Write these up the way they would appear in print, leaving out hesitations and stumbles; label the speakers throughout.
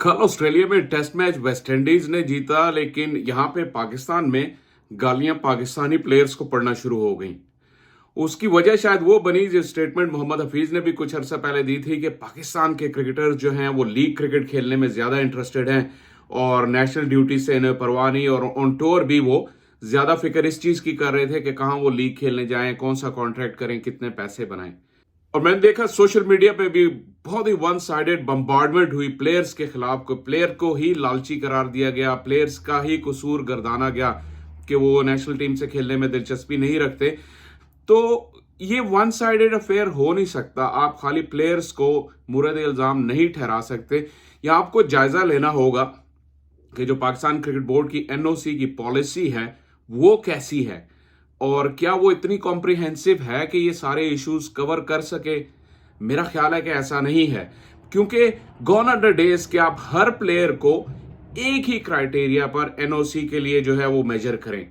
Speaker 1: कल ऑस्ट्रेलिया में test match West Indies ने जीता, लेकिन यहां पे पाकिस्तान में गालियां पाकिस्तानी प्लेयर्स को पड़ना शुरू हो गई। उसकी वजह शायद वो बनी जो स्टेटमेंट मोहम्मद हफीज ने भी कुछ अरसा पहले दी थी कि पाकिस्तान के क्रिकेटर्स जो हैं वो लीग क्रिकेट खेलने में ज्यादा इंटरेस्टेड हैं और नेशनल ड्यूटी से इन्हें परवाह नहीं, और ऑन टूर भी वो ज्यादा फिक्र इस चीज की कर रहे थे कि कहाँ वो लीग खेलने जाएं, कौन सा कॉन्ट्रैक्ट करें, कितने पैसे बनाएं। और मैंने देखा सोशल मीडिया पे भी बहुत ही वन साइडेड बम्बार्डमेंट हुई प्लेयर्स के खिलाफ। को प्लेयर को ही लालची करार दिया गया, प्लेयर्स का ही कसूर गर्दाना गया कि वो नेशनल टीम से खेलने में दिलचस्पी नहीं रखते। तो ये वन साइडेड अफेयर हो नहीं सकता। आप खाली प्लेयर्स को मुर्द इल्जाम नहीं ठहरा सकते। या आपको जायजा लेना होगा कि जो पाकिस्तान क्रिकेट बोर्ड की एनओसी की पॉलिसी है वो कैसी है, और क्या वो इतनी कॉम्प्रिहेंसिव है कि ये सारे इश्यूज कवर कर सके। मेरा ख्याल है कि ऐसा नहीं है, क्योंकि गॉन आर द डेज कि आप हर प्लेयर को एक ही क्राइटेरिया पर एनओसी के लिए जो है वो मेजर करें।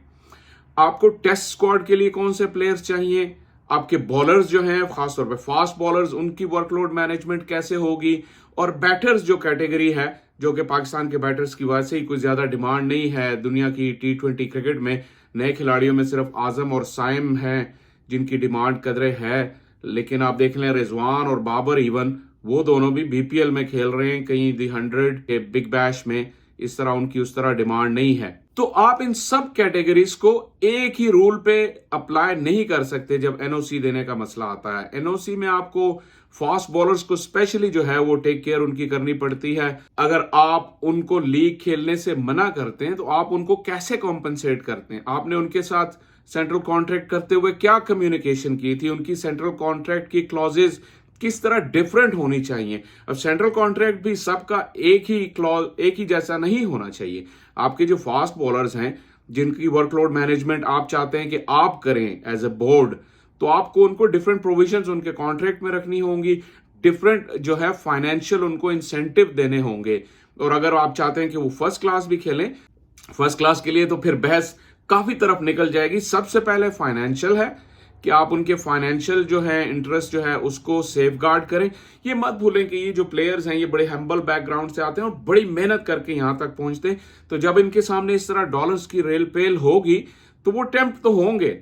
Speaker 1: आपको टेस्ट स्क्वाड के लिए कौन से प्लेयर्स चाहिए, आपके बॉलर्स जो हैं खासतौर पे फास्ट बॉलर्स, उनकी वर्कलोड मैनेजमेंट कैसे होगी, और बैटर्स जो कैटेगरी है, जो कि पाकिस्तान के बैटर्स की वजह से ही कोई ज्यादा डिमांड नहीं है दुनिया की T20 क्रिकेट में। नए खिलाड़ियों में सिर्फ आजम और साइम हैं जिनकी डिमांड कदरे है, लेकिन आप देख लें रिजवान और बाबर इवन वो दोनों भी बीपीएल में खेल रहे हैं, कहीं दी 100 के बिग बैश में। इस तरह उनकी उस तरह डिमांड नहीं है। तो आप इन सब कैटेगरीज को एक ही रूल पे अप्लाई नहीं कर सकते जब एनओसी देने का मसला आता है। एनओसी में आपको फास्ट बॉलर्स को स्पेशली जो है वो टेक केयर उनकी करनी पड़ती है। अगर आप उनको लीग खेलने से मना करते हैं तो आप उनको कैसे कॉम्पनसेट करते हैं। आपने उनके साथ सेंट्रल कॉन्ट्रैक्ट करते हुए क्या कम्युनिकेशन की थी, उनकी सेंट्रल कॉन्ट्रैक्ट की क्लॉजेज किस तरह डिफरेंट होनी चाहिए। अब सेंट्रल कॉन्ट्रैक्ट भी सबका एक ही क्लॉज एक ही जैसा नहीं होना चाहिए। आपके जो फास्ट बॉलर्स हैं जिनकी वर्कलोड मैनेजमेंट आप चाहते हैं कि आप करें एज ए बोर्ड, तो आपको उनको डिफरेंट प्रोविजंस उनके कॉन्ट्रैक्ट में रखनी होंगी, डिफरेंट जो है फाइनेंशियल उनको इंसेंटिव देने होंगे। और अगर आप चाहते हैं कि वो फर्स्ट क्लास भी खेलें, फर्स्ट क्लास के लिए तो फिर बहस काफी तरफ निकल जाएगी। सबसे पहले फाइनेंशियल है कि आप उनके फाइनेंशियल जो है इंटरेस्ट जो है उसको सेफ गार्ड करें। ये मत भूलें कि ये जो प्लेयर्स हैं ये बड़े हम्बल बैकग्राउंड से आते हैं और बड़ी मेहनत करके यहां तक पहुंचते हैं। तो जब इनके सामने इस तरह डॉलर्स की रेल पेल होगी तो वो टेम्प्ट तो होंगे,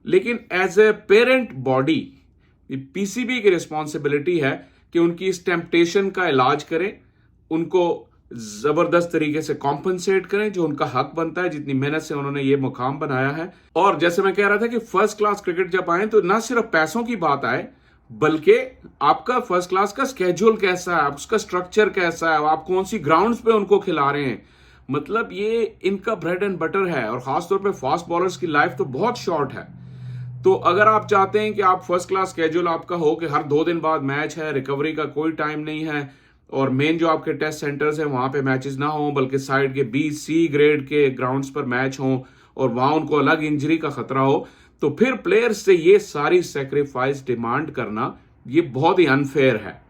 Speaker 1: लेकिन as a parent body PCB की रिस्पॉन्सिबिलिटी है कि उनकी इस टेम्पटेशन का इलाज करें, उनको जबरदस्त तरीके से कॉम्पनसेट करें जो उनका हक बनता है, जितनी मेहनत से उन्होंने ये मुकाम बनाया है। और जैसे मैं कह रहा था कि फर्स्ट क्लास क्रिकेट जब आए तो ना सिर्फ पैसों की बात आए, बल्कि आपका फर्स्ट क्लास का स्केड्यूल कैसा है, उसका स्ट्रक्चर कैसा है, आप कौन सी ग्राउंड्स पे उनको खिला रहे हैं। मतलब ये इनका ब्रेड एंड बटर है। और खासतौर पर फास्ट बॉलर्स की लाइफ तो बहुत शॉर्ट है। तो अगर आप चाहते हैं कि आप फर्स्ट क्लास स्केड्यूल आपका हो कि हर 2 दिन बाद मैच है, रिकवरी का कोई टाइम नहीं है, और मेन जो आपके टेस्ट सेंटर्स हैं वहां पे मैचेस ना हो बल्कि साइड के B-C ग्रेड के ग्राउंड्स पर मैच हो और वहां उनको अलग इंजरी का खतरा हो, तो फिर प्लेयर्स से ये सारी सेक्रीफाइस डिमांड करना ये बहुत ही अनफेयर है।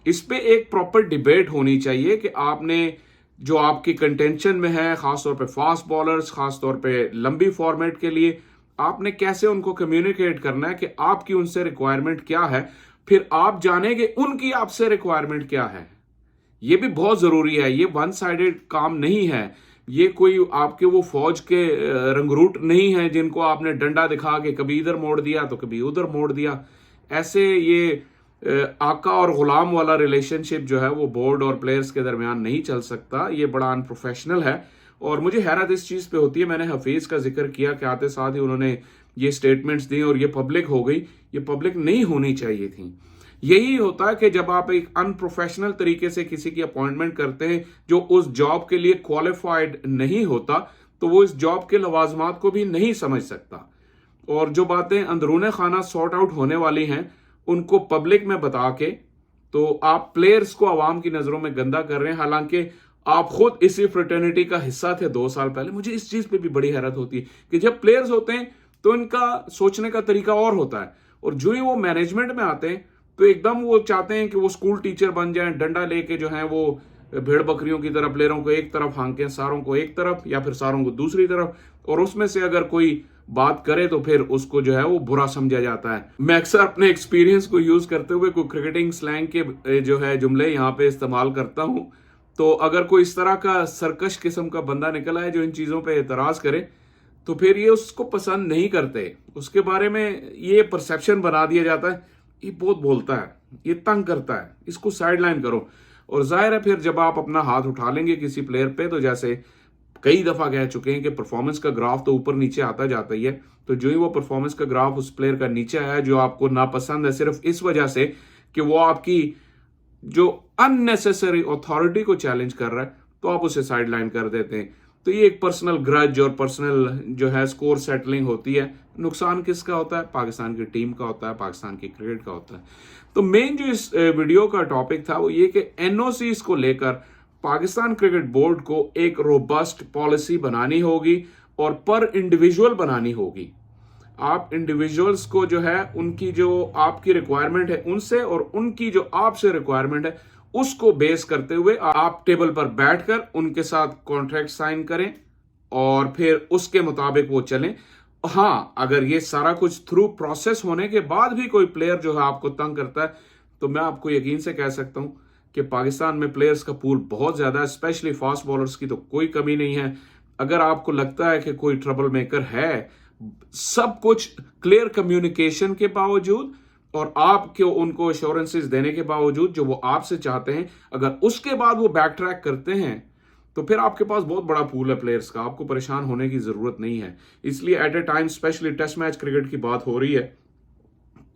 Speaker 1: इस पे एक प्रॉपर डिबेट होनी चाहिए कि आपने जो आपकी कंटेंशन में है, खासतौर पे फास्ट बॉलर्स, खासतौर पे लंबी फॉर्मेट के लिए, आपने कैसे उनको कम्युनिकेट करना है कि आपकी उनसे रिक्वायरमेंट क्या है, फिर आप जाने कि उनकी आपसे रिक्वायरमेंट क्या है। ये भी बहुत जरूरी है। ये वन साइडेड काम नहीं है। ये कोई आपके वो फौज के रंगरूट नहीं है जिनको आपने डंडा दिखा के कभी इधर मोड़ दिया तो कभी उधर मोड़ दिया। ऐसे ये आका और गुलाम वाला रिलेशनशिप जो है वो बोर्ड और प्लेयर्स के दरमियान नहीं चल सकता। ये बड़ा अनप्रोफेशनल है और मुझे हैरत इस चीज पे होती है। मैंने हफीज का जिक्र किया कि आते साथ ही उन्होंने ये स्टेटमेंट्स दी और ये पब्लिक हो गई। ये पब्लिक नहीं होनी चाहिए थी। यही होता है कि जब आप एक अनप्रोफेशनल तरीके से किसी की अपॉइंटमेंट करते हैं जो उस जॉब के लिए क्वालिफाइड नहीं होता, तो वो इस जॉब के लवाजमात को भी नहीं समझ सकता। और जो बातें अंदरूने खाना सॉर्ट आउट होने वाली हैं उनको पब्लिक में बता के तो आप प्लेयर्स को आवाम की नजरों में गंदा कर रहे हैं। हालांकि आप खुद इसी फ्रेटर्निटी का हिस्सा थे 2 साल पहले। मुझे इस चीज पे भी बड़ी हैरत होती है कि जब प्लेयर्स होते हैं तो इनका सोचने का तरीका और होता है, और जो ही वो मैनेजमेंट में आते हैं तो एकदम वो चाहते हैं कि वो स्कूल टीचर बन जाएं, डंडा लेके जो है वो भेड़ बकरियों की तरफ प्लेयरों को एक तरफ हांकें, सारों को एक तरफ या फिर सारों को दूसरी तरफ, और उसमें से अगर कोई बात करे तो फिर उसको जो है वो बुरा समझा जाता है। मैं अक्सर अपने एक्सपीरियंस को यूज करते हुए कोई क्रिकेटिंग स्लैंग के जो है जुमले यहाँ पे इस्तेमाल करता हूँ। तो अगर कोई इस तरह का सरकश किस्म का बंदा निकला है जो इन चीज़ों पे एतराज़ करे, तो फिर ये उसको पसंद नहीं करते। उसके बारे में ये परसेप्शन बना दिया जाता है, ये बहुत बोलता है, ये तंग करता है, इसको साइडलाइन करो। और जाहिर है फिर जब आप अपना हाथ उठा लेंगे किसी प्लेयर पे, तो जैसे कई दफ़ा कह चुके हैं कि परफॉर्मेंस का ग्राफ तो ऊपर नीचे आता जाता ही है, तो जो ही वो परफॉर्मेंस का ग्राफ उस प्लेयर का नीचे आया जो आपको नापसंद है सिर्फ इस वजह से कि वो आपकी जो अननेसेसरी अथॉरिटी को चैलेंज कर रहा है, तो आप उसे साइडलाइन कर देते हैं। तो ये एक पर्सनल ग्रज और पर्सनल जो है स्कोर सेटलिंग होती है। नुकसान किसका होता है? पाकिस्तान की टीम का होता है, पाकिस्तान की क्रिकेट का होता है। तो मेन जो इस वीडियो का टॉपिक था वो ये कि एनओसीज को लेकर पाकिस्तान क्रिकेट बोर्ड को एक रोबस्ट पॉलिसी बनानी होगी और पर इंडिविजुअल बनानी होगी। आप इंडिविजुअल्स को जो है उनकी जो आपकी रिक्वायरमेंट है उनसे और उनकी जो आपसे रिक्वायरमेंट है उसको बेस करते हुए आप टेबल पर बैठकर उनके साथ कॉन्ट्रैक्ट साइन करें और फिर उसके मुताबिक वो चलें। हाँ, अगर ये सारा कुछ थ्रू प्रोसेस होने के बाद भी कोई प्लेयर जो है आपको तंग करता है, तो मैं आपको यकीन से कह सकता हूं कि पाकिस्तान में प्लेयर्स का पूल बहुत ज्यादा है, स्पेशली फास्ट बॉलर्स की तो कोई कमी नहीं है। अगर आपको लगता है कि कोई ट्रबल मेकर है, सब कुछ क्लियर कम्युनिकेशन के बावजूद और आपके उनको एश्योरेंसेस देने के बावजूद जो वो आपसे चाहते हैं, अगर उसके बाद वो बैक ट्रैक करते हैं, तो फिर आपके पास बहुत बड़ा पूल है प्लेयर्स का, आपको परेशान होने की जरूरत नहीं है। इसलिए at a time, specially test match cricket की बात हो रही है,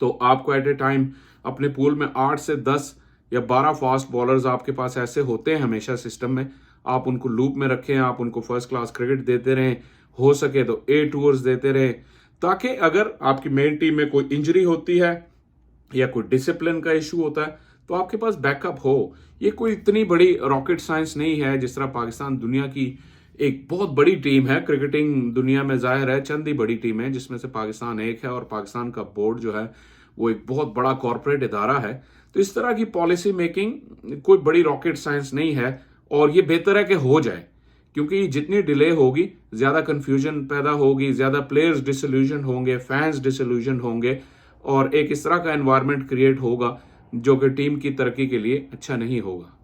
Speaker 1: तो आपको एट ए टाइम अपने पूल में 8 से 10 या 12 फास्ट बॉलर्स आपके पास ऐसे होते हैं हमेशा सिस्टम में। आप उनको लूप में रखें, आप उनको फर्स्ट क्लास क्रिकेट देते रहें, हो सके तो ए टूर्स देते रहें, ताकि अगर आपकी मेन टीम में कोई इंजरी होती है या कोई डिसिप्लिन का इशू होता है तो आपके पास बैकअप हो। ये कोई इतनी बड़ी रॉकेट साइंस नहीं है। जिस तरह पाकिस्तान दुनिया की एक बहुत बड़ी टीम है, क्रिकेटिंग दुनिया में जाहिर है चंद ही बड़ी टीम है जिसमें से पाकिस्तान एक है, और पाकिस्तान का बोर्ड जो है वो एक बहुत बड़ा कॉर्पोरेट इदारा है। तो इस तरह की पॉलिसी मेकिंग कोई बड़ी रॉकेट साइंस नहीं है, और ये बेहतर है कि हो जाए, क्योंकि जितनी डिले होगी ज्यादा कंफ्यूजन पैदा होगी, ज्यादा प्लेयर्स डिसइल्यूजन होंगे, फैंस डिसइल्यूजन होंगे, और एक इस तरह का एनवायरनमेंट क्रिएट होगा जो कि टीम की तरक्की के लिए अच्छा नहीं होगा।